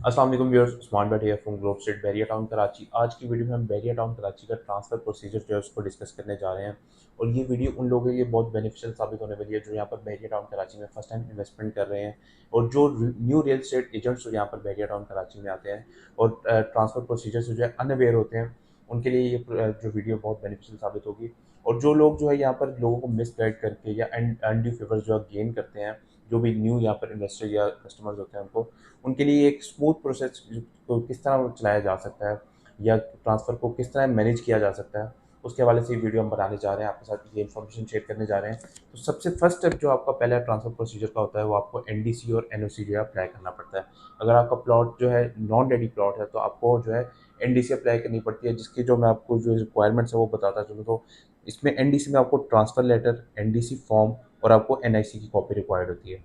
अस्सलाम वालेकुम व्यूअर्स, उस्मान बैठे हैं from globe state Bahria town Karachi. आज की वीडियो में हम बैरिया टाउन कराची का ट्रांसफ़र प्रोसीजर जो है उसको डिस्कस करने जा रहे हैं। और ये वीडियो उन लोगों के लिए बहुत बेनिफिशियल साबित होने वाली है जो यहाँ पर बैरिया टाउन कराची में फर्स्ट टाइम इन्वेस्टमेंट कर रहे हैं, और जो न्यू रियल स्टेट एजेंट्स जो यहाँ पर बैरिया टाउन कराची में आते हैं और ट्रांसफ़र प्रोसीजर से जो है अनअवेयर होते हैं, उनके लिए ये जो वीडियो बहुत बेनिफिशियल साबित होगी। और जो लोग जो है यहाँ पर लोगों को मिसगाइड करके या अनड्यू फेवर जो है गेन करते हैं, जो भी न्यू यहाँ पर इन्वेस्टर या कस्टमर्स होते हैं उनको, उनके लिए एक स्मूथ प्रोसेस को किस तरह चलाया जा सकता है या ट्रांसफ़र को किस तरह मैनेज किया जा सकता है, उसके हवाले से ये वीडियो हम बनाने जा रहे हैं, आपके साथ ये इन्फॉर्मेशन शेयर करने जा रहे हैं। तो सबसे फर्स्ट स्टेप जो आपका पहला ट्रांसफ़र प्रोसीजर का होता है वो आपको एनडीसी और एनओसी जो है अप्लाई करना पड़ता है। अगर आपका प्लॉट जो है नॉन रेडी प्लॉट है तो आपको जो है एनडीसी अप्लाई करनी पड़ती है, जिसकी जो मैं आपको जो रिक्वायरमेंट्स है वो बताता चलूँ तो इसमें एनडीसी में आपको ट्रांसफ़र लेटर, एनडीसी फॉर्म और आपको एनआईसी की कॉपी रिक्वायर्ड होती है।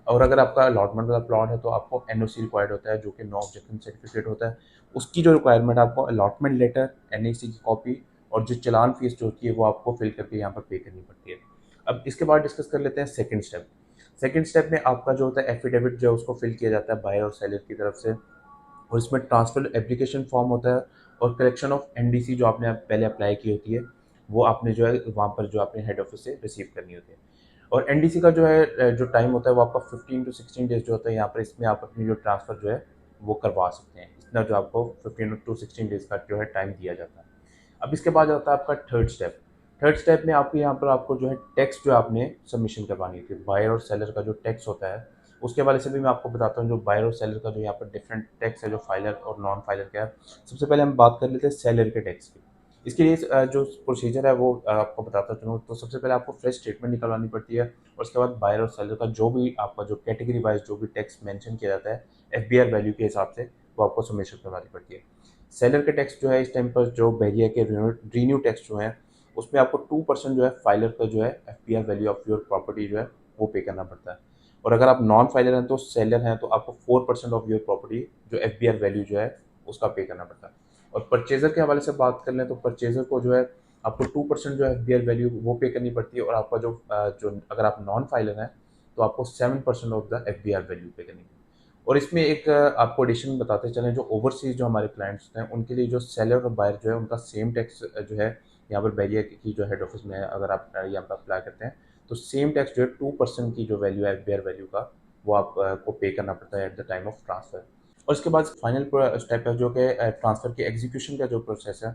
और अगर आपका अलॉटमेंट वाला प्लॉट है तो आपको एनओसी रिक्वायर्ड होता है, जो कि नो ऑब्जेक्शन सर्टिफिकेट होता है। उसकी जो रिक्वायरमेंट है आपको अलॉटमेंट लेटर, एनआईसी की कॉपी और जो चालान फीस जो होती है वो आपको फिल करके यहाँ पर पे करनी पड़ती है। अब इसके बाद डिस्कस कर लेते हैं सेकंड स्टेप। सेकंड स्टेप में आपका जो होता है एफिडेविट जो है उसको फिल किया जाता है बायर और सेलर की तरफ से, और इसमें ट्रांसफर एप्लीकेशन फॉर्म होता है और कलेक्शन ऑफ एनडीसी जो आपने पहले अप्लाई की होती है वो आपने जो है वहाँ पर जो अपने हेड ऑफिस से रिसीव करनी होती है। और एनडीसी का जो है जो टाइम होता है वो आपका 15 to 16 डेज जो होता है यहाँ पर, इसमें आप अपनी जो ट्रांसफ़र जो है वो करवा सकते हैं। इतना जो आपको 15 to 16 डेज का जो है टाइम दिया जाता है। अब इसके बाद आता है आपका थर्ड स्टेप। थर्ड स्टेप में आपको यहाँ पर आपको जो है टैक्स जो आपने सबमिशन करवानी होती है, बायर और सेलर का जो टैक्स होता है उसके हवाले से भी मैं आपको बताता हूँ। जो बायर और सेलर का जो यहाँ पर डिफरेंट टैक्स है, जो फाइलर और नॉन फाइलर का है। सबसे पहले हम बात कर लेते हैं सेलर के टैक्स की। इसके लिए जो प्रोसीजर है वो आपको बताता चलूँ तो सबसे पहले आपको फ्रेश स्टेटमेंट निकलवानी पड़ती है, और उसके बाद बायर और सेलर का जो भी आपका जो कैटेगरी वाइज जो भी टैक्स मेंशन किया जाता है एफबीआर वैल्यू के हिसाब से वो आपको सबमिशन करवानी पड़ती है। सेलर के टैक्स जो है इस टाइम पर जो बैरिया के रीन्यू टैक्स जो है उसमें आपको 2% जो है फाइलर का जो है FBR value of your property जो है वो पे करना पड़ता है। और अगर आप नॉन फाइलर हैं तो सेलर हैं तो आपको 4% ऑफ योर प्रॉपर्टी जो एफबीआर वैल्यू जो है उसका पे करना पड़ता है। और परचेजर के हवाले से बात कर लें तो परचेजर को जो है आपको 2% जो है एफबीआर वैल्यू वो पे करनी पड़ती है, और आपका जो अगर आप नॉन फाइलर हैं तो आपको 7% ऑफ द एफबीआर वैल्यू पे करनी है। और इसमें एक आपको एडिशन बताते चलें, जो ओवरसीज जो हमारे क्लाइंट्स हैं उनके लिए जो सेलर और बायर जो है उनका सेम टैक्स जो है यहाँ पर बैरिया की जो हेड ऑफिस में है, अगर आप यहाँ पर अप्लाई करते हैं तो सेम टैक्स जो है 2% की जो वैल्यू है एफबीआर वैल्यू का वो आपको पे करना पड़ता है at the time of transfer. और इसके बाद फाइनल स्टेप है जो कि ट्रांसफ़र की एग्जीक्यूशन का जो प्रोसेस है,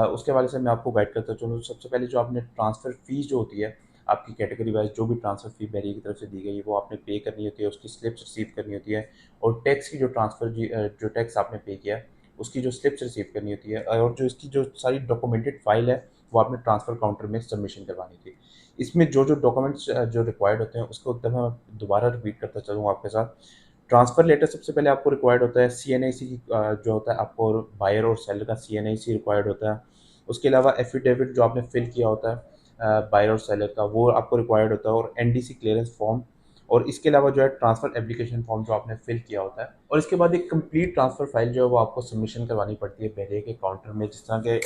उसके हवाले से मैं आपको गाइड करता चलूँ। सबसे पहले जो आपने ट्रांसफ़र फीस जो होती है आपकी कैटेगरी वाइज जो भी ट्रांसफ़र फी बैरिया की तरफ से दी गई है वो आपने पे करनी होती है, उसकी स्लिप्स रिसीव करनी होती है। और टैक्स की जो जो टैक्स आपने पे किया है उसकी जो स्लिप्स रिसीव करनी होती है, और जो इसकी जो सारी डॉक्यूमेंटेड फाइल है वो आपने ट्रांसफ़र काउंटर में सबमिशन करवानी थी। इसमें जो जो डॉक्यूमेंट्स जो रिक्वायर्ड होते हैं उसको एकदम मैं दोबारा रिपीट करता चलूँ आपके साथ। ट्रांसफ़र लेटर सबसे पहले आपको रिक्वायर्ड होता है, सीएनआईसी की जो होता है आपको बायर और सेलर का सीएनआईसी रिक्वायर्ड होता है। उसके अलावा एफिडेविट जो आपने फिल किया होता है बायर और सेलर का वो आपको रिक्वायर्ड होता है, और एनडीसी क्लियरेंस फॉर्म। और इसके अलावा जो है ट्रांसफ़र एप्लीकेशन फॉर्म जो आपने फिल किया होता है, और इसके बाद एक कंप्लीट ट्रांसफ़र फाइल जो है वो आपको सबमिशन करवानी पड़ती है बैरिया के काउंटर में, जिस तरह के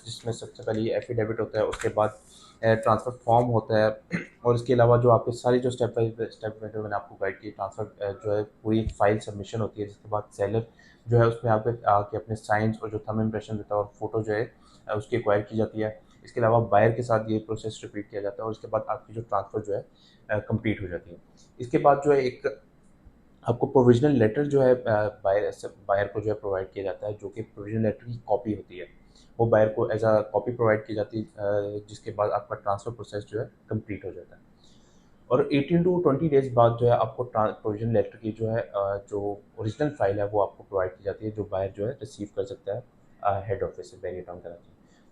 जिसमें सबसे पहले ये एफिडेविट होता है, उसके बाद ट्रांसफ़र फॉर्म होता है। और इसके अलावा जो आपके सारी जो स्टेप बाई स्टेप जो मैंने आपको गाइड की ट्रांसफ़र जो है पूरी फाइल सबमिशन होती है, जिसके बाद सेलर जो है उसमें आपके आके अपने साइंस और जो थंब इम्प्रेशन देता है और फोटो जो है उसकी एक्वायर की जाती है। इसके अलावा बायर के साथ ये प्रोसेस रिपीट किया जाता है, और उसके बाद आपकी जो ट्रांसफ़र जो है कंप्लीट हो जाती है। इसके बाद जो है एक आपको प्रोविजनल लेटर जो है बायर को जो है प्रोवाइड किया जाता है, जो कि प्रोविजनल लेटर की कॉपी होती है। वो बायर को एज अ कॉपी प्रोवाइड की जाती है, जिसके बाद आपका ट्रांसफ़र प्रोसेस जो है कंप्लीट हो जाता है। और 18 टू 20 डेज़ बाद जो है आपको प्रोविजन लेटर की जो है जो ओरिजिनल फाइल है वो आपको प्रोवाइड की जाती है, जो बायर जो है रिसीव कर सकता है हेड ऑफिस से बैरिया टाउन कराची।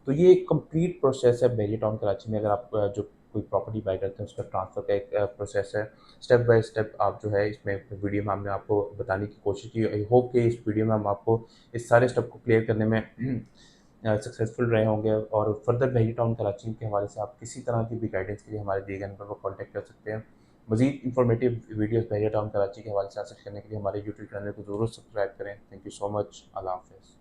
तो ये एक कंप्लीट प्रोसेस है बैरिया टाउन कराची में। अगर आप जो कोई प्रॉपर्टी बाय करते हैं उसका ट्रांसफ़र का एक प्रोसेस है। स्टेप बाय स्टेप आप जो है इसमें वीडियो में हमने आपको बताने की कोशिश की। आई होप कि इस वीडियो में हम आपको इस सारे स्टेप को क्लियर करने में सक्सेसफुल रहे होंगे। और फर्दर बैरिया टाउन कराची के हवाले से आप किसी तरह की भी गाइडेंस के लिए हमारे दिए गए नंबर पर कॉन्टैक्ट कर सकते हैं। मज़ीद informative videos Bahria town Karachi के हवाले से हासिल करने के लिए हमारे यूट्यूब चैनल को ज़रूर सब्सक्राइब करें। Thank you so much. अल्लाह हाफ़िज़।